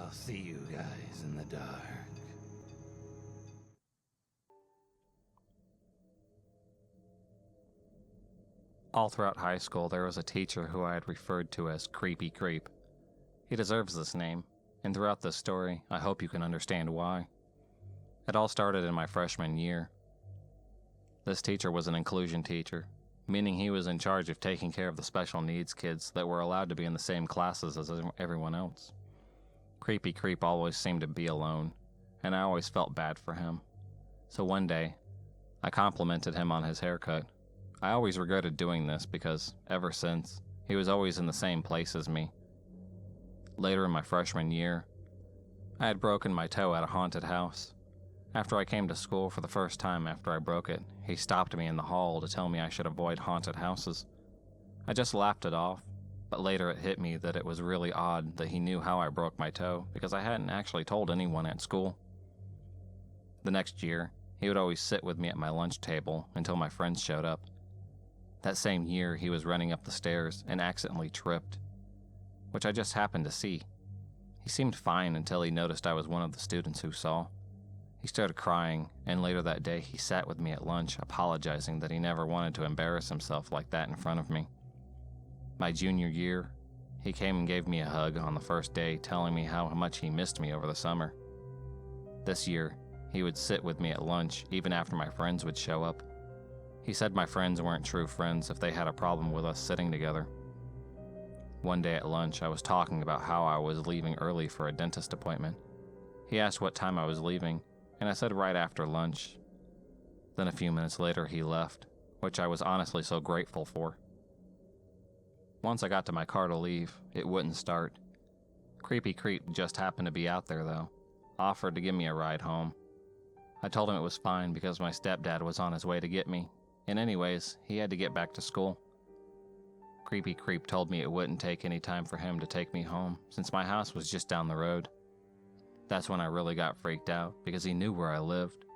I'll see you guys in the dark. All throughout high school, there was a teacher who I had referred to as Creepy Creep. He deserves this name, and throughout this story, I hope you can understand why. It all started in my freshman year. This teacher was an inclusion teacher, meaning he was in charge of taking care of the special needs kids that were allowed to be in the same classes as everyone else. Creepy Creep always seemed to be alone, and I always felt bad for him. So one day, I complimented him on his haircut. I always regretted doing this because, ever since, he was always in the same place as me. Later in my freshman year, I had broken my toe at a haunted house. After I came to school for the first time after I broke it, he stopped me in the hall to tell me I should avoid haunted houses. I just laughed it off, but later it hit me that it was really odd that he knew how I broke my toe because I hadn't actually told anyone at school. The next year, he would always sit with me at my lunch table until my friends showed up. That same year, he was running up the stairs and accidentally tripped, which I just happened to see. He seemed fine until he noticed I was one of the students who saw. He started crying, and later that day he sat with me at lunch, apologizing that he never wanted to embarrass himself like that in front of me. My junior year, he came and gave me a hug on the first day, telling me how much he missed me over the summer. This year, he would sit with me at lunch even after my friends would show up. He said my friends weren't true friends if they had a problem with us sitting together. One day at lunch, I was talking about how I was leaving early for a dentist appointment. He asked what time I was leaving, and I said right after lunch. Then a few minutes later, he left, which I was honestly so grateful for. Once I got to my car to leave, it wouldn't start. Creepy Creep just happened to be out there, though, offered to give me a ride home. I told him it was fine because my stepdad was on his way to get me, and anyways, he had to get back to school. Creepy Creep told me it wouldn't take any time for him to take me home, since my house was just down the road. That's when I really got freaked out, because he knew where I lived.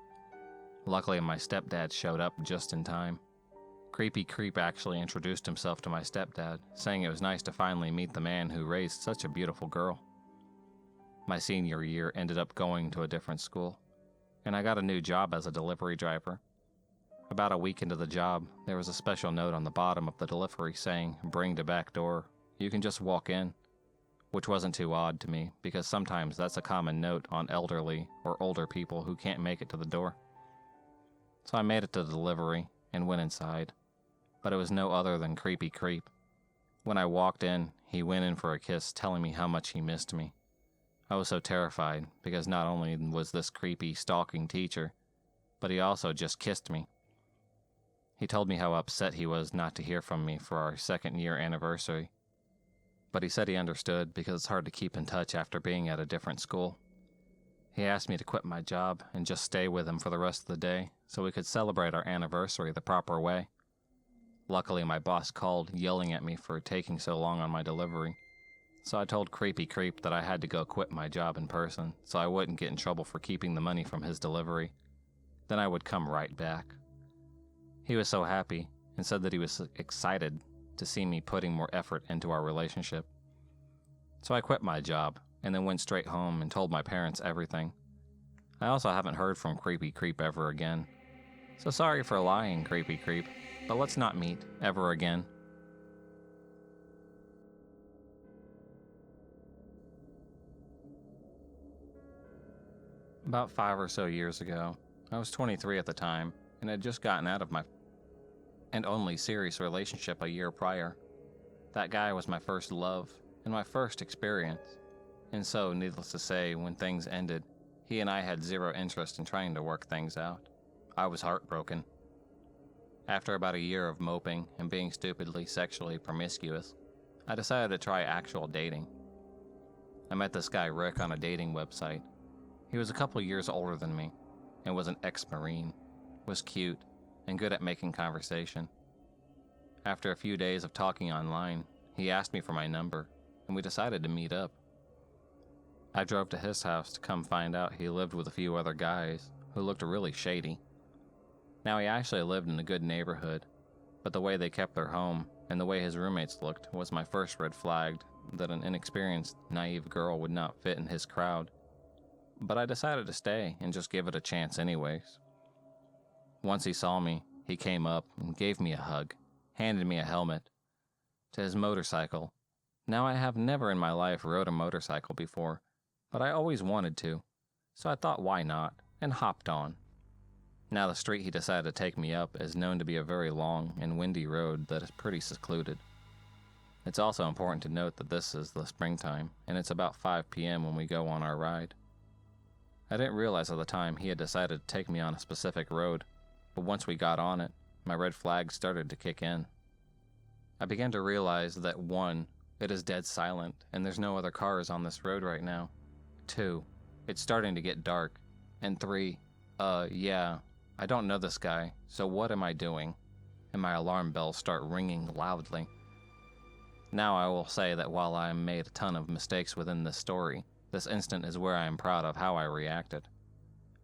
Luckily, my stepdad showed up just in time. Creepy Creep actually introduced himself to my stepdad, saying it was nice to finally meet the man who raised such a beautiful girl. My senior year ended up going to a different school, and I got a new job as a delivery driver. About a week into the job, there was a special note on the bottom of the delivery saying, "Bring to back door. You can just walk in," which wasn't too odd to me because sometimes that's a common note on elderly or older people who can't make it to the door. So I made it to the delivery and went inside, but it was no other than Creepy Creep. When I walked in, he went in for a kiss, telling me how much he missed me. I was so terrified because not only was this creepy, stalking teacher, but he also just kissed me. He told me how upset he was not to hear from me for our second-year anniversary. But he said he understood because it's hard to keep in touch after being at a different school. He asked me to quit my job and just stay with him for the rest of the day so we could celebrate our anniversary the proper way. Luckily, my boss called, yelling at me for taking so long on my delivery. So I told Creepy Creep that I had to go quit my job in person so I wouldn't get in trouble for keeping the money from his delivery. Then I would come right back. He was so happy and said that he was excited to see me putting more effort into our relationship. So I quit my job and then went straight home and told my parents everything. I also haven't heard from Creepy Creep ever again. So sorry for lying, Creepy Creep, but let's not meet ever again. About 5 or so years ago, I was 23 at the time and had just gotten out of my and only serious relationship a year prior. That guy was my first love and my first experience. And so, needless to say, when things ended, he and I had zero interest in trying to work things out. I was heartbroken. After about a year of moping and being stupidly sexually promiscuous, I decided to try actual dating. I met this guy Rick on a dating website. He was a couple years older than me and was an ex-Marine, was cute, and good at making conversation. After a few days of talking online, he asked me for my number, and we decided to meet up. I drove to his house to come find out he lived with a few other guys who looked really shady. Now, he actually lived in a good neighborhood, but the way they kept their home and the way his roommates looked was my first red flag that an inexperienced, naive girl would not fit in his crowd, but I decided to stay and just give it a chance anyways. Once he saw me, he came up and gave me a hug, handed me a helmet, to his motorcycle. Now I have never in my life rode a motorcycle before, but I always wanted to, so I thought why not, and hopped on. Now the street he decided to take me up is known to be a very long and windy road that is pretty secluded. It's also important to note that this is the springtime, and it's about 5 p.m. when we go on our ride. I didn't realize at the time he had decided to take me on a specific road, but once we got on it, my red flag started to kick in. I began to realize that 1, it is dead silent, and there's no other cars on this road right now. 2, it's starting to get dark. And 3, yeah, I don't know this guy, so what am I doing? And my alarm bells start ringing loudly. Now I will say that while I made a ton of mistakes within this story, this instant is where I am proud of how I reacted.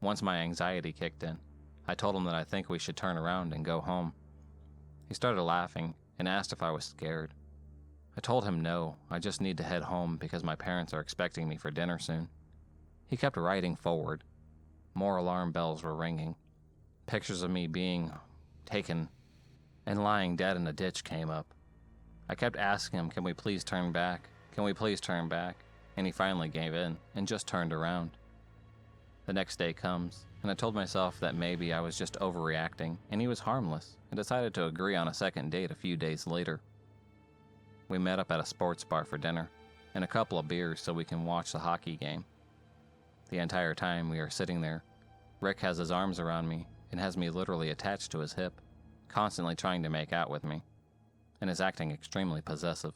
Once my anxiety kicked in, I told him that I think we should turn around and go home. He started laughing and asked if I was scared. I told him no, I just need to head home because my parents are expecting me for dinner soon. He kept riding forward. More alarm bells were ringing. Pictures of me being taken and lying dead in a ditch came up. I kept asking him, can we please turn back? Can we please turn back? And he finally gave in and just turned around. The next day comes, and I told myself that maybe I was just overreacting and he was harmless, and decided to agree on a second date a few days later. We met up at a sports bar for dinner and a couple of beers so we can watch the hockey game. The entire time we are sitting there, Rick has his arms around me and has me literally attached to his hip, constantly trying to make out with me, and is acting extremely possessive.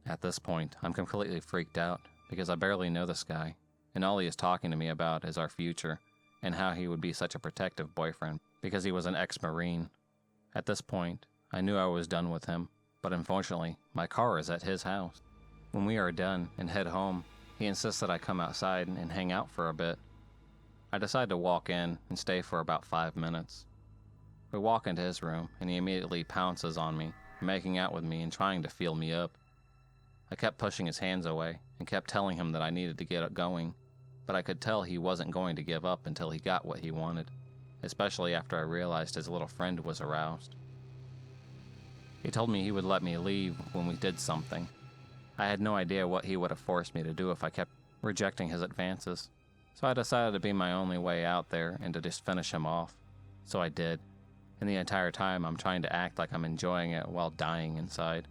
At this point, I'm completely freaked out because I barely know this guy, and all he is talking to me about is our future and how he would be such a protective boyfriend because he was an ex-Marine. At this point, I knew I was done with him, but unfortunately, my car is at his house. When we are done and head home, he insists that I come outside and hang out for a bit. I decide to walk in and stay for about 5 minutes. We walk into his room, and he immediately pounces on me, making out with me and trying to feel me up. I kept pushing his hands away and kept telling him that I needed to get going, but I could tell he wasn't going to give up until he got what he wanted, especially after I realized his little friend was aroused. He told me he would let me leave when we did something. I had no idea what he would have forced me to do if I kept rejecting his advances, so I decided to be my only way out there and to just finish him off. So I did, and the entire time I'm trying to act like I'm enjoying it while dying inside,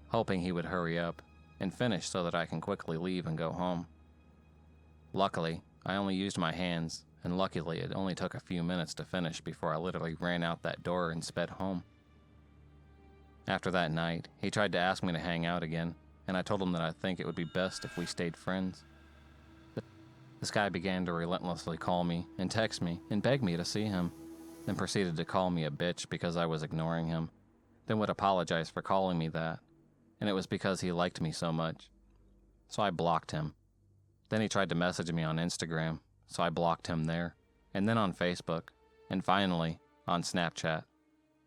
hoping he would hurry up and finish so that I can quickly leave and go home. Luckily, I only used my hands, and luckily it only took a few minutes to finish before I literally ran out that door and sped home. After that night, he tried to ask me to hang out again, and I told him that I think it would be best if we stayed friends. This guy began to relentlessly call me and text me and beg me to see him, then proceeded to call me a bitch because I was ignoring him, then would apologize for calling me that, and it was because he liked me so much. So I blocked him. Then he tried to message me on Instagram, so I blocked him there, and then on Facebook, and finally on Snapchat.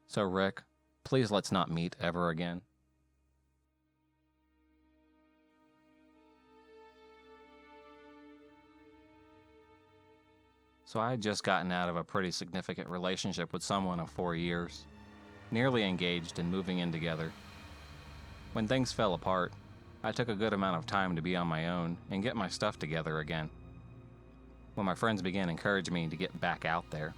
So Rick, please let's not meet ever again. So I had just gotten out of a pretty significant relationship with someone of 4 years, nearly engaged and moving in together. When things fell apart, I took a good amount of time to be on my own and get my stuff together again. When my friends began encouraging me to get back out there.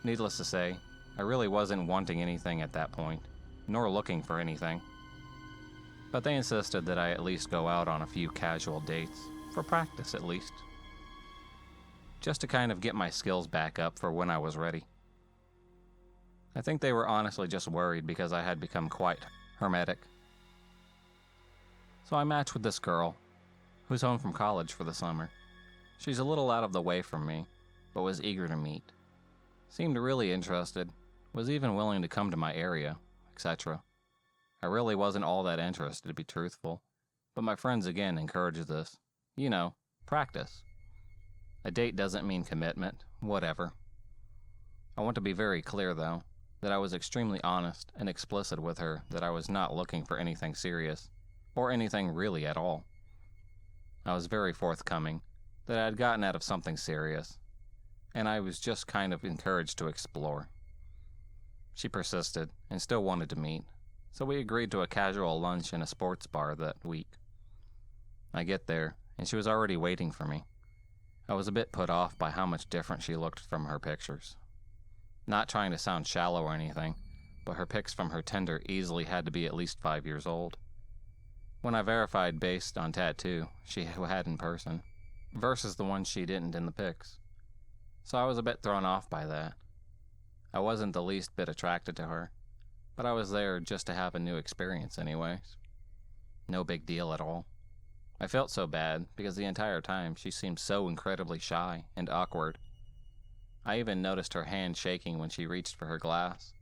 Needless to say, I really wasn't wanting anything at that point, nor looking for anything. But they insisted that I at least go out on a few casual dates, for practice at least, just to kind of get my skills back up for when I was ready. I think they were honestly just worried because I had become quite hermetic. So I matched with this girl, who's home from college for the summer. She's a little out of the way from me, but was eager to meet. Seemed really interested, was even willing to come to my area, etc. I really wasn't all that interested, to be truthful, but my friends again encouraged this. You know, practice. A date doesn't mean commitment, whatever. I want to be very clear, though, that I was extremely honest and explicit with her that I was not looking for anything serious, or anything really at all. I was very forthcoming that I had gotten out of something serious, and I was just kind of encouraged to explore. She persisted and still wanted to meet, so we agreed to a casual lunch in a sports bar that week. I get there, and she was already waiting for me. I was a bit put off by how much different she looked from her pictures. Not trying to sound shallow or anything, but her pics from her Tinder easily had to be at least 5 years old. When I verified based on tattoo she had in person, versus the one she didn't in the pics. So I was a bit thrown off by that. I wasn't the least bit attracted to her, but I was there just to have a new experience anyways. No big deal at all. I felt so bad because the entire time she seemed so incredibly shy and awkward. I even noticed her hand shaking when she reached for her glass,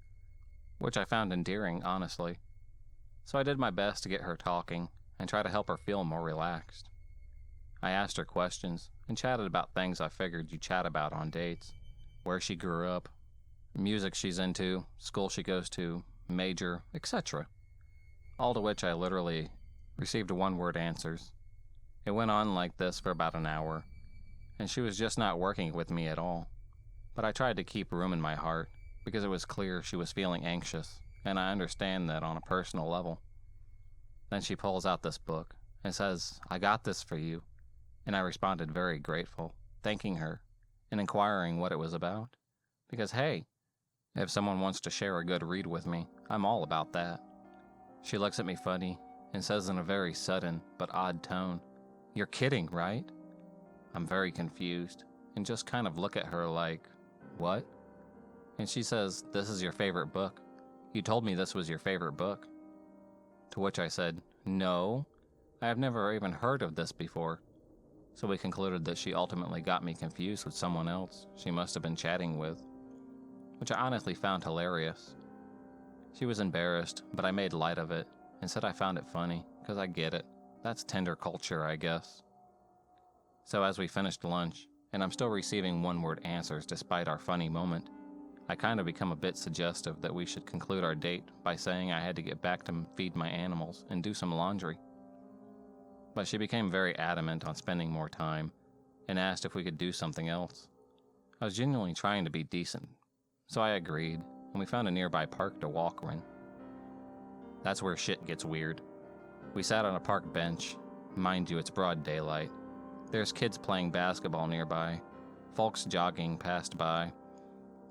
which I found endearing, honestly. So I did my best to get her talking and try to help her feel more relaxed. I asked her questions and chatted about things I figured you chat about on dates, where she grew up, music she's into, school she goes to, major, etc. All to which I literally received one-word answers. It went on like this for about an hour, and she was just not working with me at all. But I tried to keep room in my heart, because it was clear she was feeling anxious, and I understand that on a personal level. Then she pulls out this book and says, "I got this for you," and I responded very grateful, thanking her, and inquiring what it was about. Because hey, if someone wants to share a good read with me, I'm all about that. She looks at me funny and says in a very sudden but odd tone, "You're kidding, right?" I'm very confused and just kind of look at her like, "What?" And she says, "This is your favorite book. You told me this was your favorite book." To which I said, "No, I have never even heard of this before." So we concluded that she ultimately got me confused with someone else she must have been chatting with, which I honestly found hilarious. She was embarrassed, but I made light of it and said I found it funny, because I get it. That's Tinder culture, I guess. So as we finished lunch, and I'm still receiving one-word answers despite our funny moment, I kind of become a bit suggestive that we should conclude our date by saying I had to get back to feed my animals and do some laundry. But she became very adamant on spending more time, and asked if we could do something else. I was genuinely trying to be decent, so I agreed, and we found a nearby park to walk in. That's where shit gets weird. We sat on a park bench. Mind you, it's broad daylight. There's kids playing basketball nearby. Folks jogging passed by.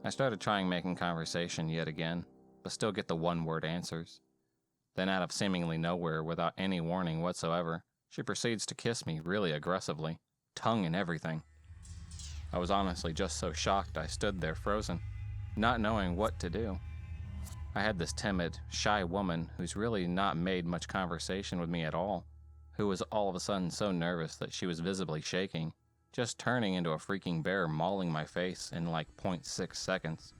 I started trying making conversation yet again, but still get the one-word answers. Then out of seemingly nowhere, without any warning whatsoever, she proceeds to kiss me really aggressively, tongue and everything. I was honestly just so shocked I stood there frozen, not knowing what to do. I had this timid, shy woman who's really not made much conversation with me at all, who was all of a sudden so nervous that she was visibly shaking, just turning into a freaking bear mauling my face in like 0.6 seconds.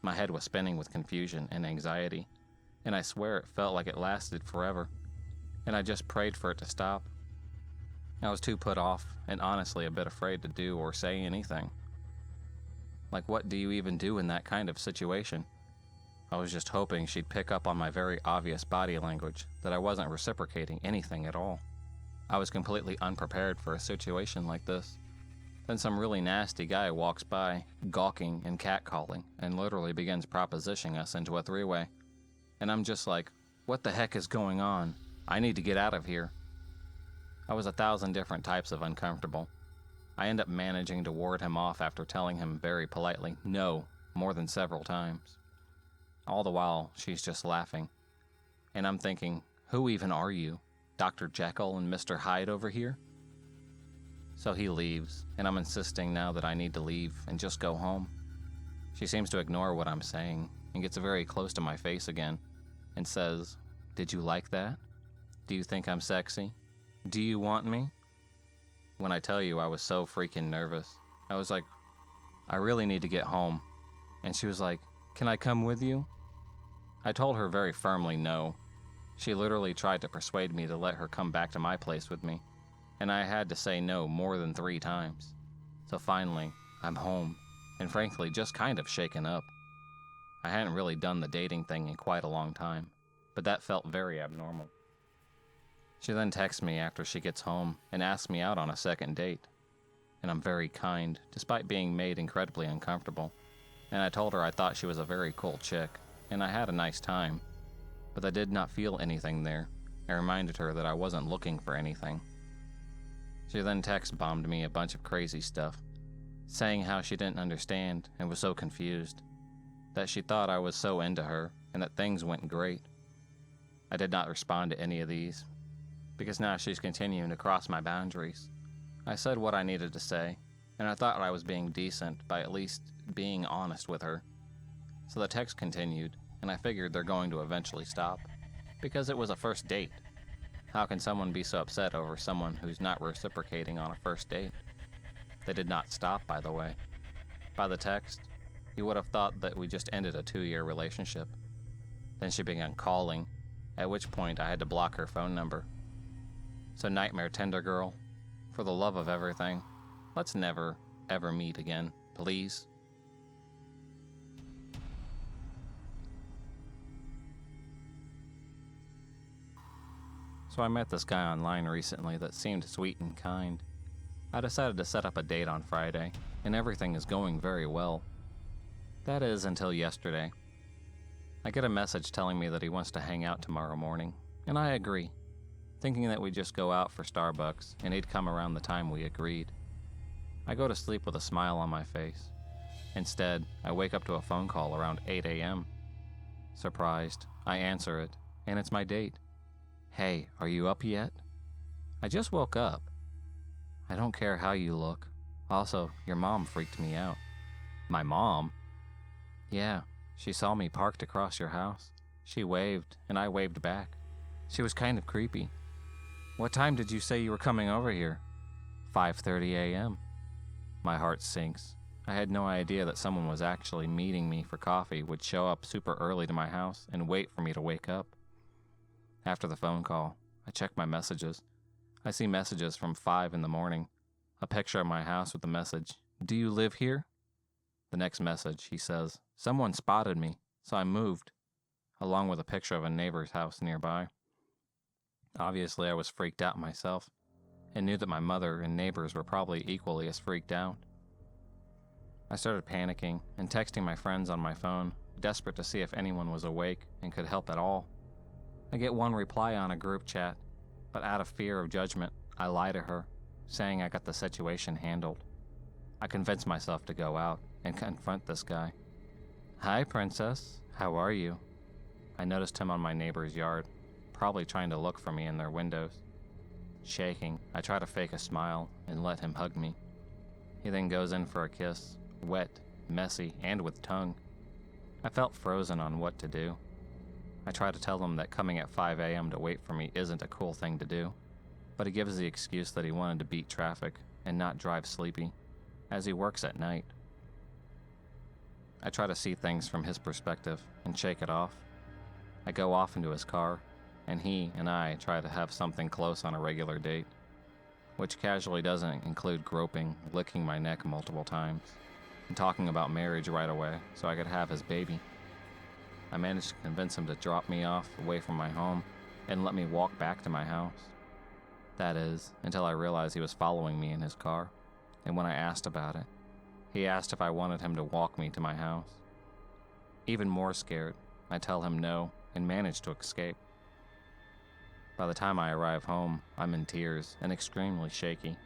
My head was spinning with confusion and anxiety, and I swear it felt like it lasted forever, and I just prayed for it to stop. I was too put off and honestly a bit afraid to do or say anything. Like, what do you even do in that kind of situation? I was just hoping she'd pick up on my very obvious body language, that I wasn't reciprocating anything at all. I was completely unprepared for a situation like this. Then some really nasty guy walks by, gawking and catcalling, and literally begins propositioning us into a three-way. And I'm just like, what the heck is going on? I need to get out of here. I was 1,000 different types of uncomfortable. I end up managing to ward him off after telling him very politely no more than several times. All the while, she's just laughing. And I'm thinking, who even are you? Dr. Jekyll and Mr. Hyde over here? So he leaves, and I'm insisting now that I need to leave and just go home. She seems to ignore what I'm saying and gets very close to my face again and says, "Did you like that? Do you think I'm sexy? Do you want me?" When I tell you I was so freaking nervous, I was like, I really need to get home. And she was like, "Can I come with you?" I told her very firmly no. She literally tried to persuade me to let her come back to my place with me, and I had to say no more than 3 times. So finally, I'm home, and frankly just kind of shaken up. I hadn't really done the dating thing in quite a long time, but that felt very abnormal. She then texts me after she gets home and asks me out on a second date. And I'm very kind, despite being made incredibly uncomfortable. And I told her I thought she was a very cool chick, and I had a nice time. But I did not feel anything there. I reminded her that I wasn't looking for anything. She then text bombed me a bunch of crazy stuff, saying how she didn't understand and was so confused, that she thought I was so into her and that things went great. I did not respond to any of these, because now she's continuing to cross my boundaries. I said what I needed to say, and I thought I was being decent by at least being honest with her. So the text continued, and I figured they're going to eventually stop, because it was a first date. How can someone be so upset over someone who's not reciprocating on a first date? They did not stop, by the way. By the text, you would have thought that we just ended a 2-year relationship. Then she began calling, at which point I had to block her phone number. So Nightmare Tender Girl, for the love of everything, let's never, ever meet again, please. So I met this guy online recently that seemed sweet and kind. I decided to set up a date on Friday, and everything is going very well. That is, until yesterday. I get a message telling me that he wants to hang out tomorrow morning, and I agree, thinking that we'd just go out for Starbucks, and he'd come around the time we agreed. I go to sleep with a smile on my face. Instead, I wake up to a phone call around 8 a.m. Surprised, I answer it, and it's my date. Hey, are you up yet? I just woke up. I don't care how you look. Also, your mom freaked me out. My mom? Yeah, she saw me parked across your house. She waved, and I waved back. She was kind of creepy. What time did you say you were coming over here? 5:30 a.m. My heart sinks. I had no idea that someone was actually meeting me for coffee would show up super early to my house and wait for me to wake up. After the phone call, I check my messages. I see messages from 5 in the morning. A picture of my house with the message, "Do you live here?" The next message, he says, "Someone spotted me, so I moved," along with a picture of a neighbor's house nearby. Obviously, I was freaked out myself, and knew that my mother and neighbors were probably equally as freaked out. I started panicking and texting my friends on my phone, desperate to see if anyone was awake and could help at all. I get one reply on a group chat, but out of fear of judgment, I lie to her, saying I got the situation handled. I convince myself to go out and confront this guy. "Hi, princess. How are you?" I noticed him on my neighbor's yard, probably trying to look for me in their windows. Shaking, I try to fake a smile and let him hug me. He then goes in for a kiss, wet, messy, and with tongue. I felt frozen on what to do. I try to tell him that coming at 5 a.m. to wait for me isn't a cool thing to do, but he gives the excuse that he wanted to beat traffic and not drive sleepy, as he works at night. I try to see things from his perspective and shake it off. I go off into his car, and he and I try to have something close on a regular date, which casually doesn't include groping, licking my neck multiple times, and talking about marriage right away so I could have his baby. I managed to convince him to drop me off away from my home and let me walk back to my house. That is, until I realized he was following me in his car, and when I asked about it, he asked if I wanted him to walk me to my house. Even more scared, I tell him no and manage to escape. By the time I arrive home, I'm in tears and extremely shaky.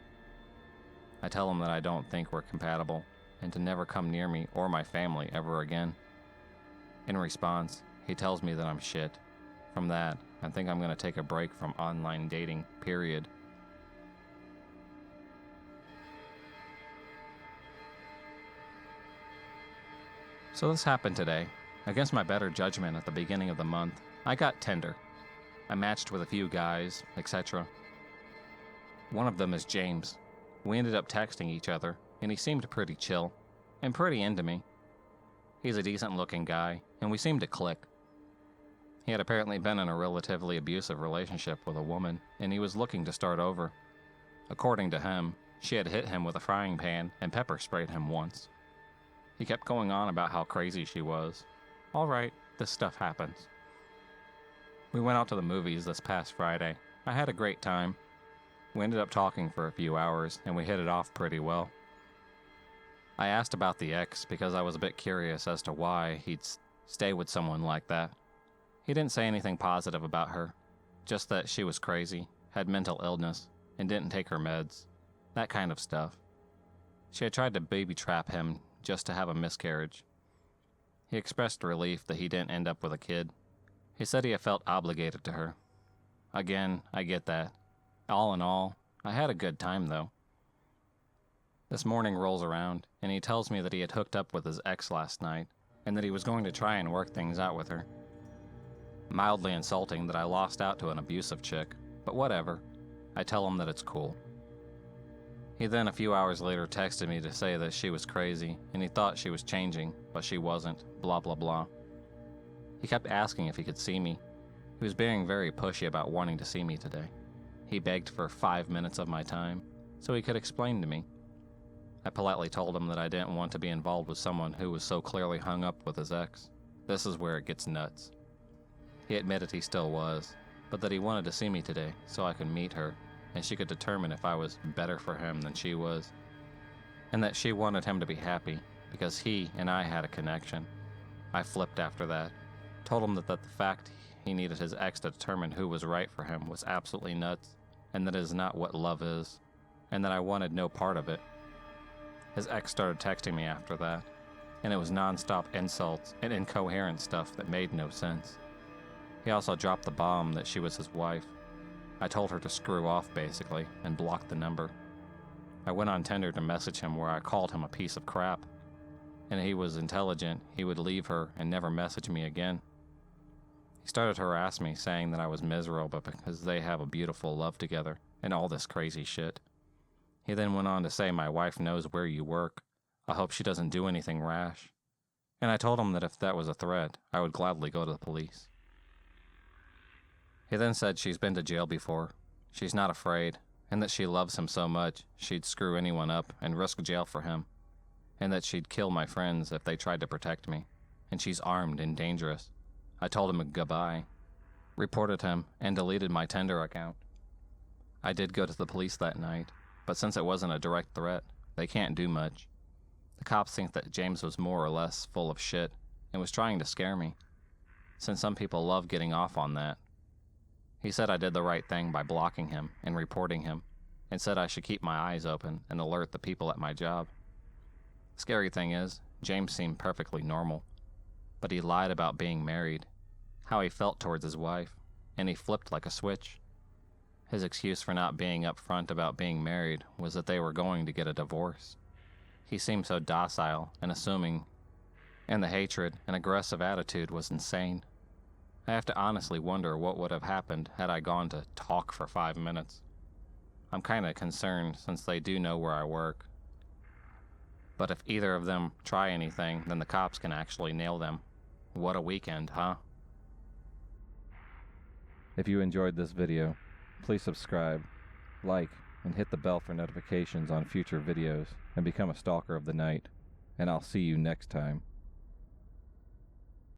I tell him that I don't think we're compatible and to never come near me or my family ever again. In response, he tells me that I'm shit. From that, I think I'm going to take a break from online dating, period. So this happened today. Against my better judgment at the beginning of the month, I got Tinder. I matched with a few guys, etc. One of them is James. We ended up texting each other, and he seemed pretty chill, and pretty into me. He's a decent-looking guy, and we seemed to click. He had apparently been in a relatively abusive relationship with a woman, and he was looking to start over. According to him, she had hit him with a frying pan and pepper sprayed him once. He kept going on about how crazy she was. All right, this stuff happens. We went out to the movies this past Friday, I had a great time. We ended up talking for a few hours, and we hit it off pretty well. I asked about the ex because I was a bit curious as to why he'd stay with someone like that. He didn't say anything positive about her, just that she was crazy, had mental illness, and didn't take her meds. That kind of stuff. She had tried to baby trap him just to have a miscarriage. He expressed relief that he didn't end up with a kid. He said he had felt obligated to her. Again, I get that. All in all, I had a good time though. This morning rolls around, and he tells me that he had hooked up with his ex last night, and that he was going to try and work things out with her. Mildly insulting that I lost out to an abusive chick, but whatever. I tell him that it's cool. He then a few hours later texted me to say that she was crazy, and he thought she was changing, but she wasn't, blah blah blah. He kept asking if he could see me. He was being very pushy about wanting to see me today. He begged for 5 minutes of my time, so he could explain to me. I politely told him that I didn't want to be involved with someone who was so clearly hung up with his ex. This is where it gets nuts. He admitted he still was, but that he wanted to see me today so I could meet her, and she could determine if I was better for him than she was, and that she wanted him to be happy because he and I had a connection. I flipped after that, told him that the fact he needed his ex to determine who was right for him was absolutely nuts, and that it is not what love is, and that I wanted no part of it. His ex started texting me after that, and it was non-stop insults and incoherent stuff that made no sense. He also dropped the bomb that she was his wife. I told her to screw off, basically, and blocked the number. I went on Tinder to message him where I called him a piece of crap, and he was intelligent, he would leave her and never message me again. He started to harass me, saying that I was miserable because they have a beautiful love together, and all this crazy shit. He then went on to say my wife knows where you work. I hope she doesn't do anything rash. And I told him that if that was a threat, I would gladly go to the police. He then said she's been to jail before, she's not afraid, and that she loves him so much she'd screw anyone up and risk jail for him, and that she'd kill my friends if they tried to protect me, and she's armed and dangerous. I told him goodbye, reported him, and deleted my Tinder account. I did go to the police that night, but since it wasn't a direct threat, they can't do much. The cops think that James was more or less full of shit and was trying to scare me, since some people love getting off on that. He said I did the right thing by blocking him and reporting him, and said I should keep my eyes open and alert the people at my job. The scary thing is, James seemed perfectly normal, but he lied about being married, how he felt towards his wife, and he flipped like a switch. His excuse for not being upfront about being married was that they were going to get a divorce. He seemed so docile and assuming, and the hatred and aggressive attitude was insane. I have to honestly wonder what would have happened had I gone to talk for 5 minutes. I'm kinda concerned since they do know where I work. But if either of them try anything, then the cops can actually nail them. What a weekend, huh? If you enjoyed this video, please subscribe, like, and hit the bell for notifications on future videos, and become a stalker of the night. And I'll see you next time.